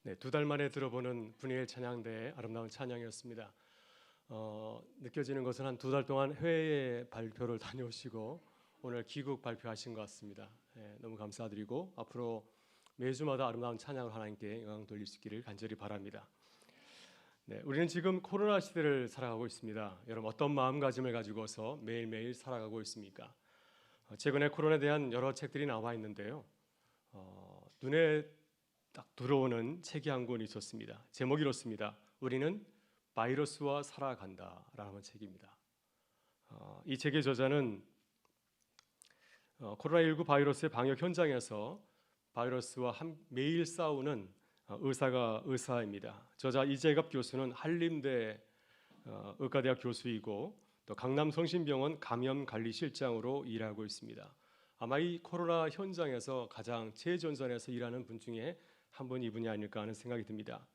네, 2달 만에 들어보는 분이엘 찬양대의 아름다운 찬양이었습니다. 느껴지는 것은 한 2달 동안 해외 발표를 다녀오시고 오늘 귀국 발표하신 것 같습니다. 너무 감사드리고 앞으로 매주마다 아름다운 찬양을 하나님께 영광 돌릴 수 있기를 간절히 바랍니다. 네, 우리는 지금 코로나 시대를 살아가고 있습니다. 여러분 어떤 마음가짐을 가지고서 매일매일 살아가고 있습니까? 최근에 코로나에 대한 여러 책들이 나와 있는데요. 눈에 딱 들어오는 책이 한 권 있었습니다. 제목이 이렇습니다. 우리는 바이러스와 살아간다라는 책입니다. 이 책의 저자는 코로나19 바이러스의 방역 현장에서 바이러스와 매일 싸우는 의사입니다. 저자 이재갑 교수는 한림대 의과대학 교수이고 또 강남성심병원 감염관리실장으로 일하고 있습니다. 아마 이 코로나 현장에서 가장 최전선에서 일하는 분 중에 한 분 이분이 아닐까 하는 생각이 듭니다.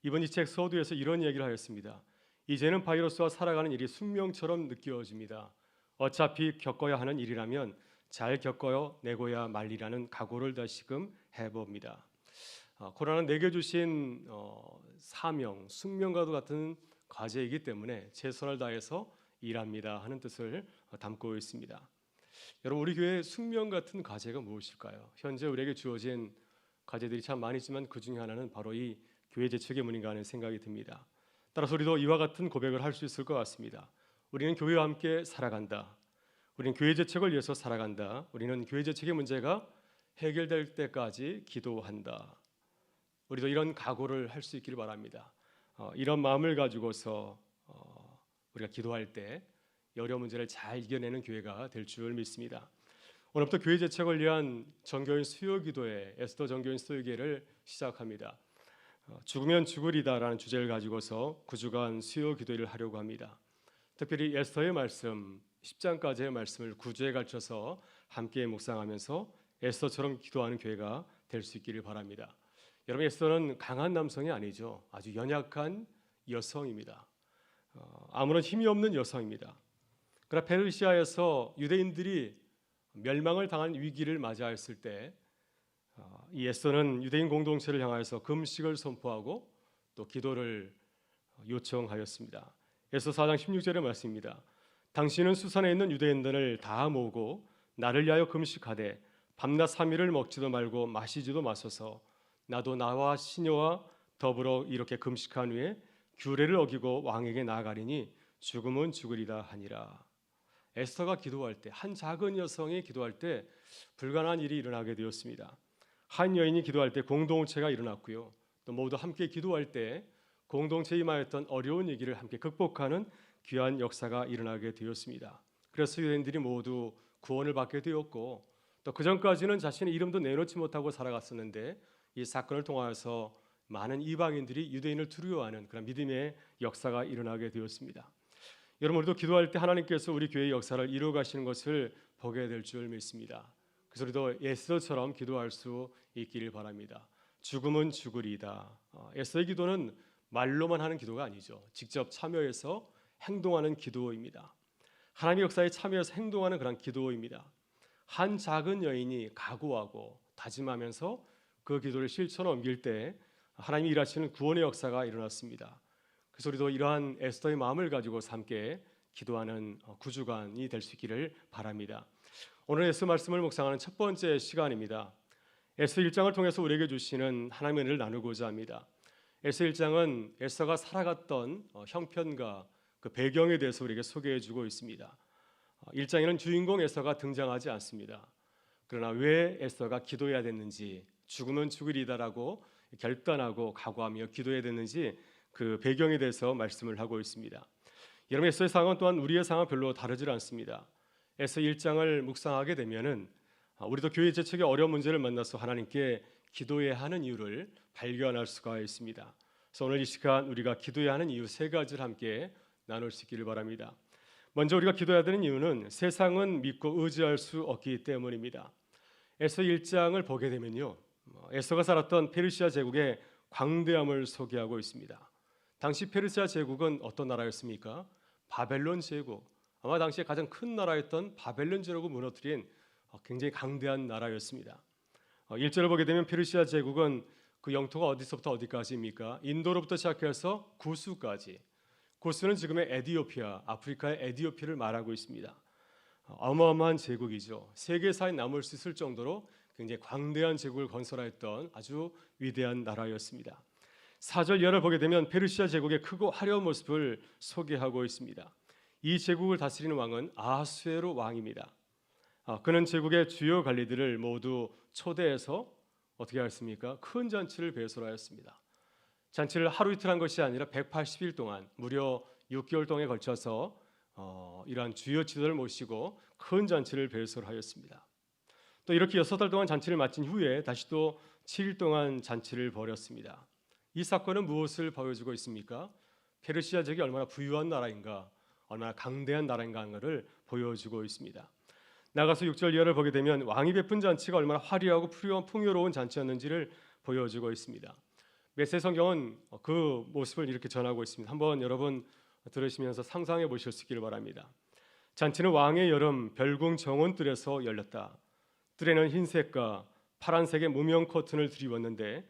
이번 이 책 서두에서 이런 얘기를 하였습니다. 이제는 바이러스와 살아가는 일이 숙명처럼 느껴집니다. 어차피 겪어야 하는 일이라면 잘 겪어야 내고야 말리라는 각오를 다시금 해봅니다. 코로나는 내게 주신 사명, 숙명과도 같은 과제이기 때문에 최선을 다해서 일합니다 하는 뜻을 담고 있습니다. 여러분 우리 교회의 숙명 같은 과제가 무엇일까요? 현재 우리에게 주어진 과제들이 참 많이 있지만 그 중에 하나는 바로 이 교회 재척의 문인가 하는 생각이 듭니다. 따라서 우리도 이와 같은 고백을 할 수 있을 것 같습니다. 우리는 교회와 함께 살아간다. 우리는 교회 재척을 위해서 살아간다. 우리는 교회 재척의 문제가 해결될 때까지 기도한다. 우리도 이런 각오를 할 수 있기를 바랍니다. 이런 마음을 가지고서 우리가 기도할 때 여러 문제를 잘 이겨내는 교회가 될 줄 믿습니다. 오늘부터 교회 재척을 위한 정교인 수요 기도회 에스더 정교인 수요기회를 시작합니다. 죽으면 죽으리다라는 주제를 가지고서 9주간 수요 기도회를 하려고 합니다. 특별히 에스더의 말씀 10장까지의 말씀을 9주에 걸쳐서 함께 묵상하면서 에스더처럼 기도하는 교회가 될 수 있기를 바랍니다. 여러분 에스더는 강한 남성이 아니죠. 아주 연약한 여성입니다. 아무런 힘이 없는 여성입니다. 그러나 페르시아에서 유대인들이 멸망을 당한 위기를 맞이했을 때 이 에스더는 유대인 공동체를 향하여서 금식을 선포하고 또 기도를 요청하였습니다. 에스더 4장 16절의 말씀입니다. 당신은 수산에 있는 유대인들을 다 모으고 나를 위하여 금식하되 밤낮 3일을 먹지도 말고 마시지도 마소서. 나도 나와 시녀와 더불어 이렇게 금식한 후에 규례를 어기고 왕에게 나아가리니 죽음은 죽으리다 하니라. 에스더가 기도할 때, 한 작은 여성이 기도할 때 불가능한 일이 일어나게 되었습니다. 한 여인이 기도할 때 공동체가 일어났고요. 또 모두 함께 기도할 때 공동체에 임하였던 어려운 얘기를 함께 극복하는 귀한 역사가 일어나게 되었습니다. 그래서 유대인들이 모두 구원을 받게 되었고 또 그전까지는 자신의 이름도 내놓지 못하고 살아갔었는데 이 사건을 통하여서 많은 이방인들이 유대인을 두려워하는 그런 믿음의 역사가 일어나게 되었습니다. 여러분 우리도 기도할 때 하나님께서 우리 교회의 역사를 이루어 가시는 것을 보게 될 줄 믿습니다. 그래서 우리도 에스더처럼 기도할 수 있기를 바랍니다. 죽음은 죽으리이다. 에스더의 기도는 말로만 하는 기도가 아니죠. 직접 참여해서 행동하는 기도입니다. 하나님의 역사에 참여해서 행동하는 그런 기도입니다. 한 작은 여인이 각오하고 다짐하면서 그 기도를 실천에 옮길 때 하나님이 일하시는 구원의 역사가 일어났습니다. 그래서 우리도 이러한 에스더의 마음을 가지고 함께 기도하는 9주간이 될 수 있기를 바랍니다. 오늘 에스더 말씀을 묵상하는 첫 번째 시간입니다. 에스더 1장을 통해서 우리에게 주시는 하나님의 은혜를 나누고자 합니다. 에스더 1장은 에스더가 살아갔던 형편과 그 배경에 대해서 우리에게 소개해주고 있습니다. 1장에는 주인공 에스더가 등장하지 않습니다. 그러나 왜 에스더가 기도해야 됐는지, 죽으면 죽으리다라고 결단하고 각오하며 기도해야 됐는지 그 배경에 대해서 말씀을 하고 있습니다. 여러분 에스더의 상황 또한 우리의 상황 별로 다르지 않습니다. 에스더 1장을 묵상하게 되면은 우리도 교회 재척의 어려운 문제를 만나서 하나님께 기도해야 하는 이유를 발견할 수가 있습니다. 그래서 오늘 이 시간 우리가 기도해야 하는 이유 3가지를 함께 나눌 수 있기를 바랍니다. 먼저 우리가 기도해야 되는 이유는 세상은 믿고 의지할 수 없기 때문입니다. 에스더 1장을 보게 되면요, 에스더가 살았던 페르시아 제국의 광대함을 소개하고 있습니다. 당시 페르시아 제국은 어떤 나라였습니까? 바벨론 제국. 아마 당시에 가장 큰 나라였던 바벨론 제국을 무너뜨린 굉장히 강대한 나라였습니다. 1절을 보게 되면 페르시아 제국은 그 영토가 어디서부터 어디까지입니까? 인도로부터 시작해서 구스까지. 구스는 지금의 에티오피아, 아프리카의 에티오피아를 말하고 있습니다. 어마어마한 제국이죠. 세계사에 남을 수 있을 정도로 굉장히 광대한 제국을 건설하였던 아주 위대한 나라였습니다. 4절 이하를 보게 되면 페르시아 제국의 크고 화려한 모습을 소개하고 있습니다. 이 제국을 다스리는 왕은 아하수에로 왕입니다. 그는 제국의 주요 관리들을 모두 초대해서 어떻게 하였습니까? 큰 잔치를 배설하였습니다. 잔치를 하루 이틀 한 것이 아니라 180일 동안 무려 6개월 동안에 걸쳐서 이러한 주요 지도를 모시고 큰 잔치를 배설하였습니다. 또 이렇게 6달 동안 잔치를 마친 후에 다시 또 7일 동안 잔치를 벌였습니다. 이 사건은 무엇을 보여주고 있습니까? 페르시아 제국이 얼마나 부유한 나라인가, 얼마나 강대한 나라인가 하는 것을 보여주고 있습니다. 나가서 6절 이하를 보게 되면 왕이 베푼 잔치가 얼마나 화려하고 풍요로운 잔치였는지를 보여주고 있습니다. 메시지 성경은 그 모습을 이렇게 전하고 있습니다. 한번 여러분 들으시면서 상상해 보실 수 있기를 바랍니다. 잔치는 왕의 여름 별궁 정원뜰에서 열렸다. 뜰에는 흰색과 파란색의 무명 커튼을 드리웠는데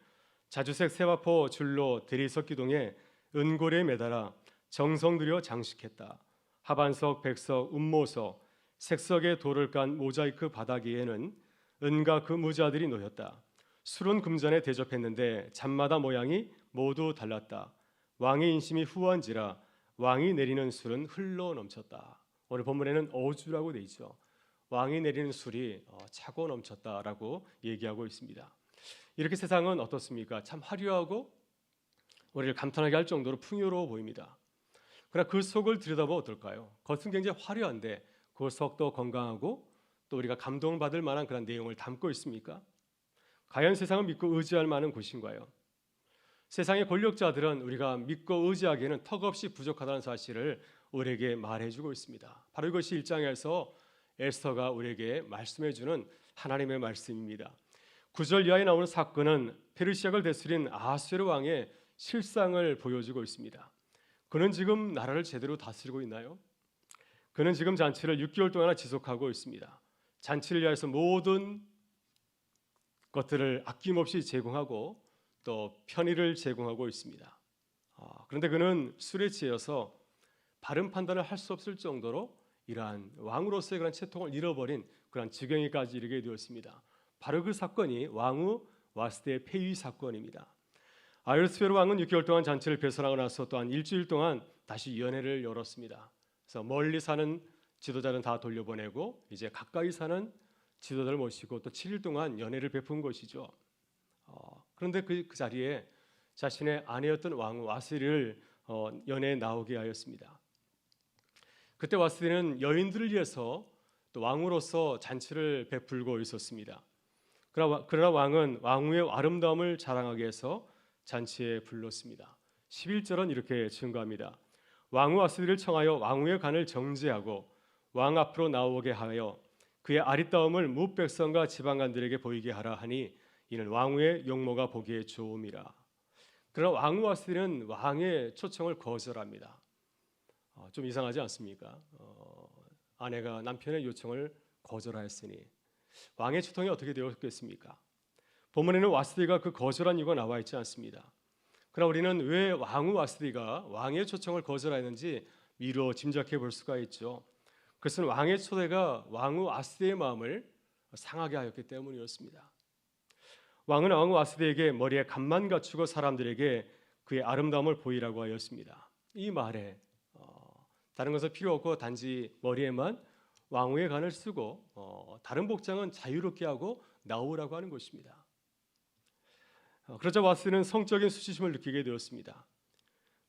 자주색 세마포 줄로 대리석 기둥에 은고리에 매달아 정성 들여 장식했다. 하반석, 백석, 운모석, 색석의 돌을 깐 모자이크 바닥 위에는 은과 그 무자들이 놓였다. 술은 금잔에 대접했는데 잔마다 모양이 모두 달랐다. 왕의 인심이 후한지라 왕이 내리는 술은 흘러 넘쳤다. 오늘 본문에는 어주라고 되어 있죠. 왕이 내리는 술이 차고 넘쳤다라고 얘기하고 있습니다. 이렇게 세상은 어떻습니까? 참 화려하고 우리를 감탄하게 할 정도로 풍요로워 보입니다. 그러나 그 속을 들여다보면 어떨까요? 겉은 굉장히 화려한데 그 속도 건강하고 또 우리가 감동받을 만한 그런 내용을 담고 있습니까? 과연 세상을 믿고 의지할 만한 곳인가요? 세상의 권력자들은 우리가 믿고 의지하기에는 턱없이 부족하다는 사실을 우리에게 말해주고 있습니다. 바로 이것이 1장에서 에스더가 우리에게 말씀해주는 하나님의 말씀입니다. 9절 이하에 나오는 사건은 페르시아를 다스린 아하수에로 왕의 실상을 보여주고 있습니다. 그는 지금 나라를 제대로 다스리고 있나요? 그는 지금 잔치를 6개월 동안 지속하고 있습니다. 잔치를 위해서 모든 것들을 아낌없이 제공하고 또 편의를 제공하고 있습니다. 그런데 그는 술에 취해서 바른 판단을 할 수 없을 정도로 이러한 왕으로서의 그런 채통을 잃어버린 그런 지경에까지 이르게 되었습니다. 바로 그 사건이 왕후 와스데의 폐위 사건입니다. 아하수에로 왕은 6개월 동안 잔치를 배설하고 나서 또한 일주일 동안 다시 연회를 열었습니다. 그래서 멀리 사는 지도자는 다 돌려보내고 이제 가까이 사는 지도자를 모시고 또 7일 동안 연회를 베푼 것이죠. 그런데 그 자리에 자신의 아내였던 왕후 와스디를 연회에 나오게 하였습니다. 그때 와스디는 여인들을 위해서 또 왕으로서 잔치를 베풀고 있었습니다. 그러나 왕은 왕후의 아름다움을 자랑하기 위해서 잔치에 불렀습니다. 11절은 이렇게 증거합니다. 왕후 와스디를 청하여 왕후의 관을 정죄하고 왕 앞으로 나오게 하여 그의 아리따움을 뭇 백성과 지방관들에게 보이게 하라 하니 이는 왕후의 용모가 보기에 좋음이라. 그러나 왕후 와스디는 왕의 초청을 거절합니다. 좀 이상하지 않습니까? 아내가 남편의 요청을 거절하였으니 왕의 초청이 어떻게 되었겠습니까? 본문에는 와스디가 그 거절한 이유가 나와 있지 않습니다. 그러나 우리는 왜 왕후 와스디가 왕의 초청을 거절하였는지 미루어 짐작해 볼 수가 있죠. 그것은 왕의 초대가 왕후 와스디의 마음을 상하게 하였기 때문이었습니다. 왕은 왕후 와스디에게 머리에 갑만 갖추고 사람들에게 그의 아름다움을 보이라고 하였습니다. 이 말에 다른 것은 필요 없고 단지 머리에만 왕후의 관을 쓰고 다른 복장은 자유롭게 하고 나오라고 하는 것입니다. 그러자 와스디는 성적인 수치심을 느끼게 되었습니다.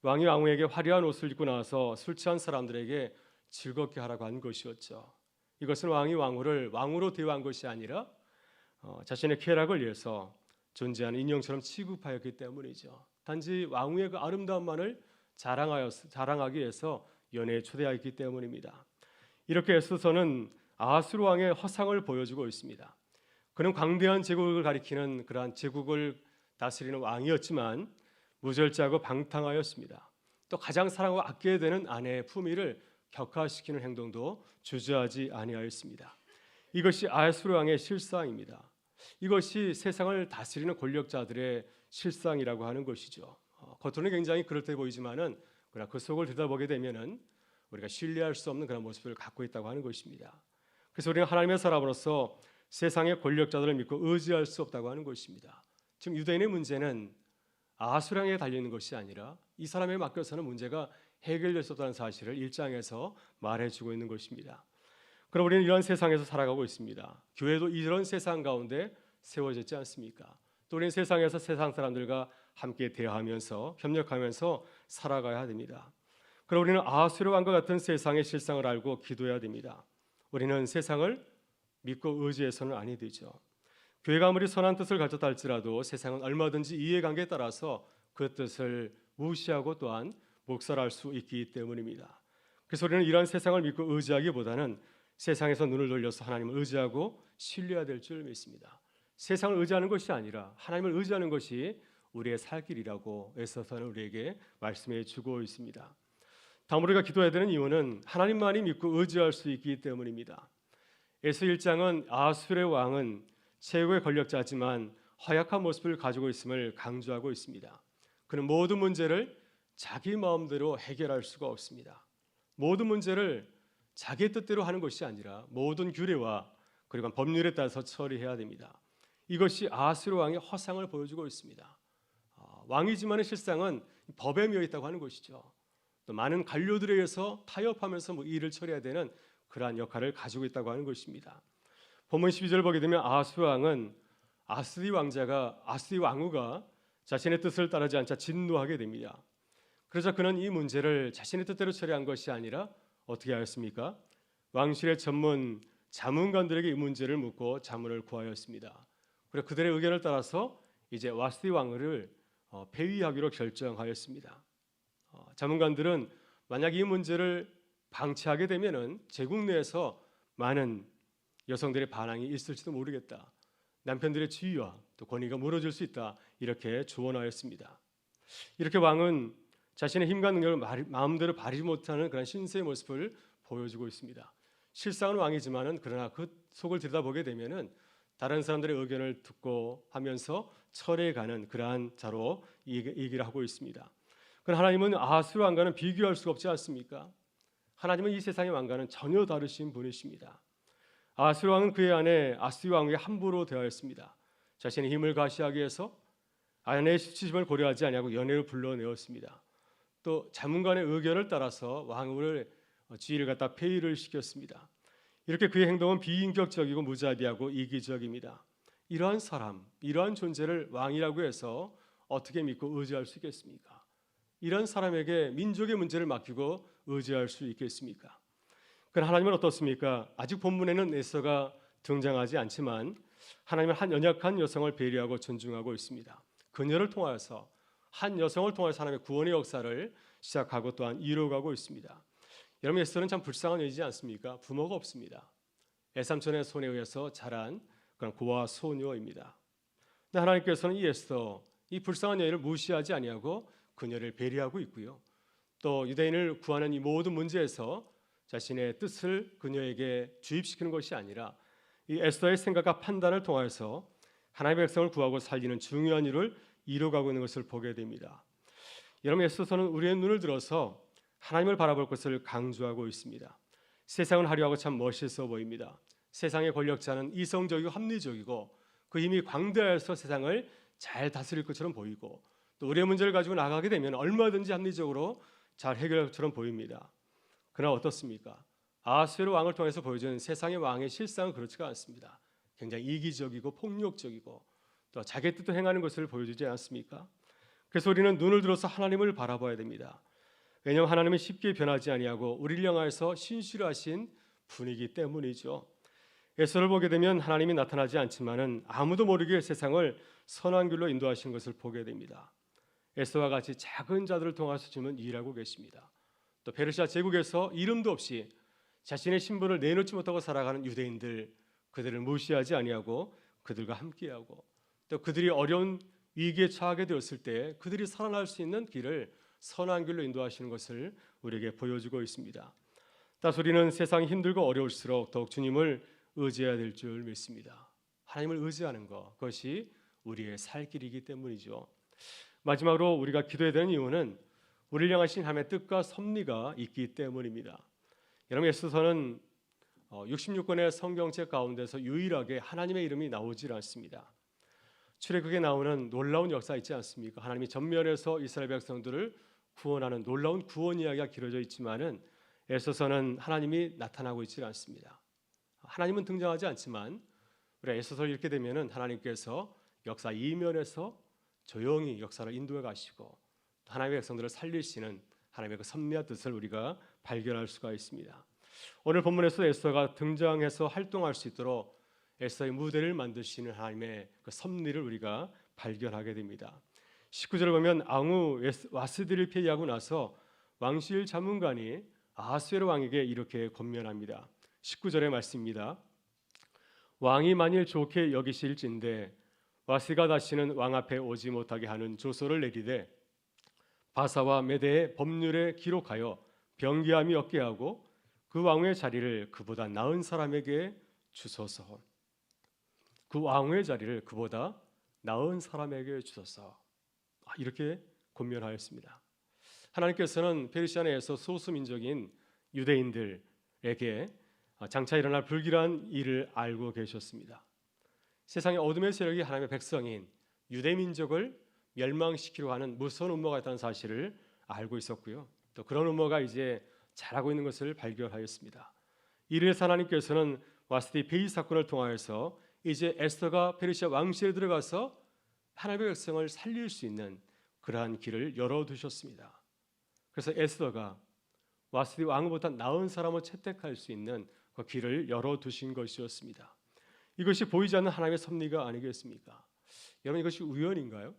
왕이 왕후에게 화려한 옷을 입고 나와서 술 취한 사람들에게 즐겁게 하라고 한 것이었죠. 이것은 왕이 왕후를 왕으로 대우한 것이 아니라 자신의 쾌락을 위해서 존재하는 인형처럼 취급하였기 때문이죠. 단지 왕후의 그 아름다움만을 자랑하기 위해서 연회에 초대하였기 때문입니다. 이렇게 에스더는 아하수르 왕의 허상을 보여주고 있습니다. 그는 광대한 제국을 가리키는 그러한 제국을 다스리는 왕이었지만 무절제하고 방탕하였습니다. 또 가장 사랑하고 아껴야 되는 아내의 품위를 격화시키는 행동도 주저하지 아니하였습니다. 이것이 아하수르 왕의 실상입니다. 이것이 세상을 다스리는 권력자들의 실상이라고 하는 것이죠. 겉으로는 굉장히 그럴듯해 보이지만은 그러나 그 속을 들여다보게 되면은 우리가 신뢰할 수 없는 그런 모습을 갖고 있다고 하는 것입니다. 그래서 우리는 하나님의 사람으로서 세상의 권력자들을 믿고 의지할 수 없다고 하는 것입니다. 지금 유대인의 문제는 아수량에 달려 있는 것이 아니라 이 사람에 맡겨서는 문제가 해결될 수 없다는 사실을 1장에서 말해주고 있는 것입니다. 그럼 우리는 이런 세상에서 살아가고 있습니다. 교회도 이런 세상 가운데 세워졌지 않습니까? 또 우리는 세상에서 세상 사람들과 함께 대화하면서 협력하면서 살아가야 됩니다. 그럼 우리는 아수르 왕과 같은 세상의 실상을 알고 기도해야 됩니다. 우리는 세상을 믿고 의지해서는 아니 되죠. 교회가 아무리 선한 뜻을 가졌다 할지라도 세상은 얼마든지 이해관계에 따라서 그 뜻을 무시하고 또한 묵살할 수 있기 때문입니다. 그래서 우리는 이러한 세상을 믿고 의지하기보다는 세상에서 눈을 돌려서 하나님을 의지하고 신뢰해야 될 줄 믿습니다. 세상을 의지하는 것이 아니라 하나님을 의지하는 것이 우리의 살 길이라고 애써서는 우리에게 말씀해 주고 있습니다. 다음 우리가 기도해야 되는 이유는 하나님만이 믿고 의지할 수 있기 때문입니다. 에서 1장은 아수르의 왕은 최고의 권력자지만 허약한 모습을 가지고 있음을 강조하고 있습니다. 그는 모든 문제를 자기 마음대로 해결할 수가 없습니다. 모든 문제를 자기 뜻대로 하는 것이 아니라 모든 규례와 그리고 법률에 따라서 처리해야 됩니다. 이것이 아수르 왕의 허상을 보여주고 있습니다. 왕이지만 실상은 법에 미어 있다고 하는 것이죠. 또 많은 관료들에 의해서 타협하면서 일을 처리해야 되는 그러한 역할을 가지고 있다고 하는 것입니다. 본문 12절을 보게 되면 아수르 왕은 아스리 왕후가 자신의 뜻을 따르지 않자 진노하게 됩니다. 그러자 그는 이 문제를 자신의 뜻대로 처리한 것이 아니라 어떻게 하였습니까? 왕실의 전문 자문관들에게 이 문제를 묻고 자문을 구하였습니다. 그리고 그들의 의견을 따라서 이제 와스디 왕을 폐위하기로 결정하였습니다. 자문관들은 만약 이 문제를 방치하게 되면은 제국 내에서 많은 여성들의 반항이 있을지도 모르겠다. 남편들의 지위와 또 권위가 무너질 수 있다. 이렇게 조언하였습니다. 이렇게 왕은 자신의 힘과 능력을 마음대로 발휘 못하는 그런 신세의 모습을 보여주고 있습니다. 실상은 왕이지만은 그러나 그 속을 들여다보게 되면은 다른 사람들의 의견을 듣고 하면서 철회가는 그러한 자로 얘기를 하고 있습니다. 그러나 하나님은 아수르 왕과는 비교할 수가 없지 않습니까? 하나님은 이 세상의 왕과는 전혀 다르신 분이십니다. 아수르 왕은 그의 아내 아스리 왕에게 함부로 대하였습니다. 자신의 힘을 과시하기 위해서 아내의 수치심을 고려하지 아니하고 연애를 불러내었습니다. 또 자문관의 의견을 따라서 왕후를 지위를 갖다 폐위를 시켰습니다. 이렇게 그의 행동은 비인격적이고 무자비하고 이기적입니다. 이러한 사람, 이러한 존재를 왕이라고 해서 어떻게 믿고 의지할 수 있겠습니까? 이런 사람에게 민족의 문제를 맡기고 의지할 수 있겠습니까? 그러나 하나님은 어떻습니까? 아직 본문에는 에서가 등장하지 않지만 하나님은 한 연약한 여성을 배려하고 존중하고 있습니다. 그녀를 통하여서 한 여성을 통해서 하나님의 구원의 역사를 시작하고 또한 이루어가고 있습니다. 여러분 에서는 참 불쌍한 여인이지 않습니까? 부모가 없습니다. 애삼촌의 손에 의해서 자란 그런 고아 소녀입니다. 근데 하나님께서는 이 에서 이 불쌍한 여인을 무시하지 아니하고 그녀를 배려하고 있고요. 또 유대인을 구하는 이 모든 문제에서 자신의 뜻을 그녀에게 주입시키는 것이 아니라 이 에스더의 생각과 판단을 통해서 하나님의 백성을 구하고 살리는 중요한 일을 이루어가고 있는 것을 보게 됩니다. 여러분 에스더서는 우리의 눈을 들어서 하나님을 바라볼 것을 강조하고 있습니다. 세상은 화려하고 참 멋있어 보입니다. 세상의 권력자는 이성적이고 합리적이고 그 힘이 광대하여서 세상을 잘 다스릴 것처럼 보이고 또 우리의 문제를 가지고 나가게 되면 얼마든지 합리적으로 잘 해결할 것처럼 보입니다. 그러나 어떻습니까? 아수르 왕을 통해서 보여준 세상의 왕의 실상은 그렇지가 않습니다. 굉장히 이기적이고 폭력적이고 또 자기 뜻대로 행하는 것을 보여주지 않습니까? 그래서 우리는 눈을 들어서 하나님을 바라봐야 됩니다. 왜냐하면 하나님은 쉽게 변하지 아니하고 우리를 향하여서 신실하신 분이기 때문이죠. 에서를 보게 되면 하나님이 나타나지 않지만은 아무도 모르게 세상을 선한 길로 인도하시는 것을 보게 됩니다. 에서와 같이 작은 자들을 통해서 주님은 일하고 계십니다. 또 페르시아 제국에서 이름도 없이 자신의 신분을 내놓지 못하고 살아가는 유대인들, 그들을 무시하지 아니하고 그들과 함께하고 또 그들이 어려운 위기에 처하게 되었을 때 그들이 살아날 수 있는 길을 선한 길로 인도하시는 것을 우리에게 보여주고 있습니다. 따라서 우리는 세상이 힘들고 어려울수록 더욱 주님을 의지해야 될 줄 믿습니다. 하나님을 의지하는 것, 그것이 우리의 살 길이기 때문이죠. 마지막으로 우리가 기도해야 되는 이유는 우리를 향하신 하나님의 뜻과 섭리가 있기 때문입니다. 여러분, 에스더서는 66권의 성경책 가운데서 유일하게 하나님의 이름이 나오질 않습니다. 출애굽에 나오는 놀라운 역사 있지 않습니까? 하나님이 전면에서 이스라엘 백성들을 구원하는 놀라운 구원 이야기가 길어져 있지만은 에스더서는 하나님이 나타나고 있지 않습니다. 하나님은 등장하지 않지만 우리가 에스더서를 읽게 되면은 하나님께서 역사 이면에서 조용히 역사를 인도해 가시고 하나님의 백성들을 살리시는 하나님의 그 섭리와 뜻을 우리가 발견할 수가 있습니다. 오늘 본문에서 에스더가 등장해서 활동할 수 있도록 에스더의 무대를 만드시는 하나님의 그 섭리를 우리가 발견하게 됩니다. 19절을 보면 왕후 와스디를 폐위하고 나서 왕실 자문관이 아하스웨로 왕에게 이렇게 권면합니다. 19절의 말씀입니다. 왕이 만일 좋게 여기실진대 와스디가 다시는 왕 앞에 오지 못하게 하는 조서를 내리되 바사와 메대의 법률에 기록하여 병기함이 없게 하고 그 왕의 자리를 그보다 나은 사람에게 주소서. 그 왕의 자리를 그보다 나은 사람에게 주소서. 이렇게 권면하였습니다. 하나님께서는 페르시아 내에서 소수 민족인 유대인들에게 장차 일어날 불길한 일을 알고 계셨습니다. 세상의 어둠의 세력이 하나님의 백성인 유대 민족을 멸망시키려고 하는 무서운 음모가 있다는 사실을 알고 있었고요. 또 그런 음모가 이제 잘하고 있는 것을 발견하였습니다. 이래서 하나님께서는 와스디 폐위 사건을 통하여서 이제 에스더가 페르시아 왕실에 들어가서 하나님의 백성을 살릴 수 있는 그러한 길을 열어두셨습니다. 그래서 에스더가 와스디 왕보다 나은 사람을 채택할 수 있는 그 길을 열어두신 것이었습니다. 이것이 보이지 않는 하나님의 섭리가 아니겠습니까? 여러분, 이것이 우연인가요?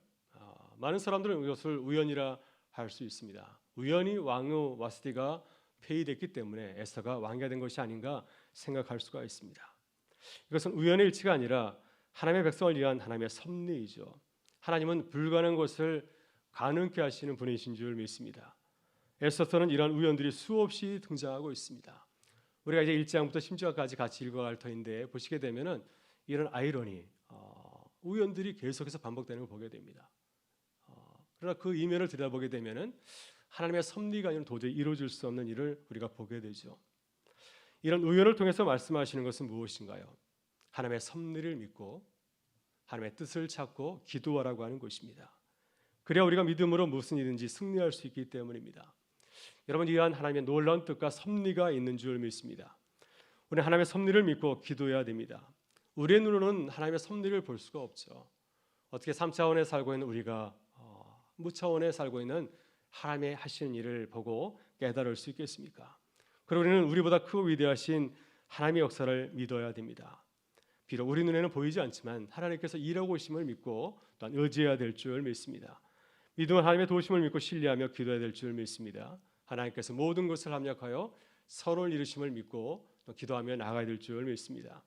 많은 사람들은 이것을 우연이라 할 수 있습니다. 우연히 왕후 와스디가 폐위됐기 때문에 에스더가 왕이 된 것이 아닌가 생각할 수가 있습니다. 이것은 우연의 일치가 아니라 하나님의 백성을 위한 하나님의 섭리이죠. 하나님은 불가능한 것을 가능케 하시는 분이신 줄 믿습니다. 에스더서는 이러한 우연들이 수없이 등장하고 있습니다. 우리가 이제 1장부터 10장까지 같이 읽어갈 터인데 보시게 되면은 이런 아이러니, 우연들이 계속해서 반복되는 걸 보게 됩니다. 그러나 그 이면을 들여다보게 되면은 하나님의 섭리가 아니면 도저히 이루어질 수 없는 일을 우리가 보게 되죠. 이런 우연을 통해서 말씀하시는 것은 무엇인가요? 하나님의 섭리를 믿고 하나님의 뜻을 찾고 기도하라고 하는 것입니다. 그래야 우리가 믿음으로 무슨 일든지 승리할 수 있기 때문입니다. 여러분, 이러한 하나님의 놀라운 뜻과 섭리가 있는 줄 믿습니다. 우리는 하나님의 섭리를 믿고 기도해야 됩니다. 우리의 눈으로는 하나님의 섭리를 볼 수가 없죠. 어떻게 3차원에 살고 있는 우리가 무차원에 살고 있는 하나님의 하시는 일을 보고 깨달을 수 있겠습니까? 그리고 우리는 우리보다 크고 위대하신 하나님의 역사를 믿어야 됩니다. 비록 우리 눈에는 보이지 않지만 하나님께서 일하고 오심을 믿고 또한 의지해야 될 줄 믿습니다. 믿음은 하나님의 도우심을 믿고 신뢰하며 기도해야 될 줄 믿습니다. 하나님께서 모든 것을 합력하여 선을 이루심을 믿고 또 기도하며 나아가야 될 줄 믿습니다.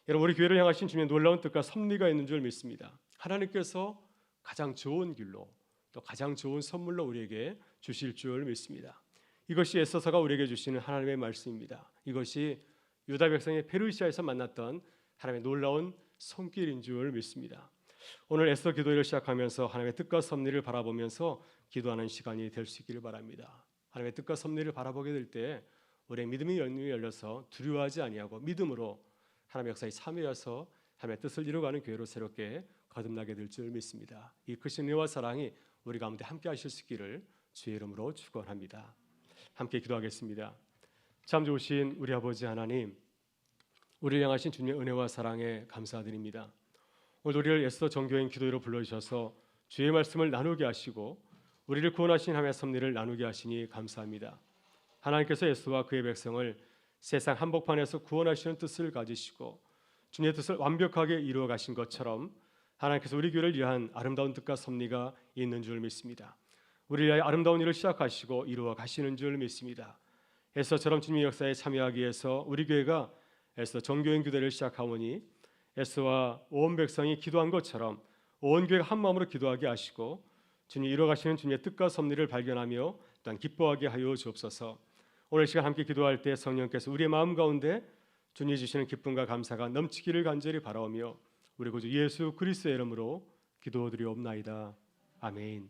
여러분, 우리 교회를 향하신 주님의 놀라운 뜻과 섭리가 있는 줄 믿습니다. 하나님께서 가장 좋은 길로 또 가장 좋은 선물로 우리에게 주실 줄 믿습니다. 이것이 에스더서가 우리에게 주시는 하나님의 말씀입니다. 이것이 유다 백성의 페르시아에서 만났던 하나님의 놀라운 손길인 줄 믿습니다. 오늘 에스더 기도회를 시작하면서 하나님의 뜻과 섭리를 바라보면서 기도하는 시간이 될 수 있기를 바랍니다. 하나님의 뜻과 섭리를 바라보게 될 때 우리의 믿음이 열려서 두려워하지 아니하고 믿음으로 하나님의 역사에 참여해서 하나님의 뜻을 이루어가는 교회로 새롭게 거듭나게 될 줄 믿습니다. 이 크신 은혜와 사랑이 우리 가운데 함께 하실 수 있기를 주의 이름으로 축원합니다. 함께 기도하겠습니다. 참 좋으신 우리 아버지 하나님, 우리를 향하신 주님의 은혜와 사랑에 감사드립니다. 오늘 우리를 에스더 정교인 기도회로 불러주셔서 주의 말씀을 나누게 하시고 우리를 구원하신 하나님의 섭리를 나누게 하시니 감사합니다. 하나님께서 에스더와 그의 백성을 세상 한복판에서 구원하시는 뜻을 가지시고 주님의 뜻을 완벽하게 이루어 가신 것처럼 하나님께서 우리 교회를 위한 아름다운 뜻과 섭리가 있는 줄 믿습니다. 우리를 위하여 아름다운 일을 시작하시고 이루어 가시는 줄 믿습니다. 에스더처럼 주님의 역사에 참여하기 위해서 우리 교회가 에스더 정교인 기도를 시작하오니 에스더와 온 백성이 기도한 것처럼 온 교회가 한 마음으로 기도하게 하시고 주님이 이루어 가시는 주님의 뜻과 섭리를 발견하며 또한 기뻐하게 하여 주옵소서. 오늘 시간 함께 기도할 때 성령께서 우리의 마음 가운데 주님이 주시는 기쁨과 감사가 넘치기를 간절히 바라오며 우리 구주 예수 그리스도의 이름으로 기도드리옵나이다. 아멘.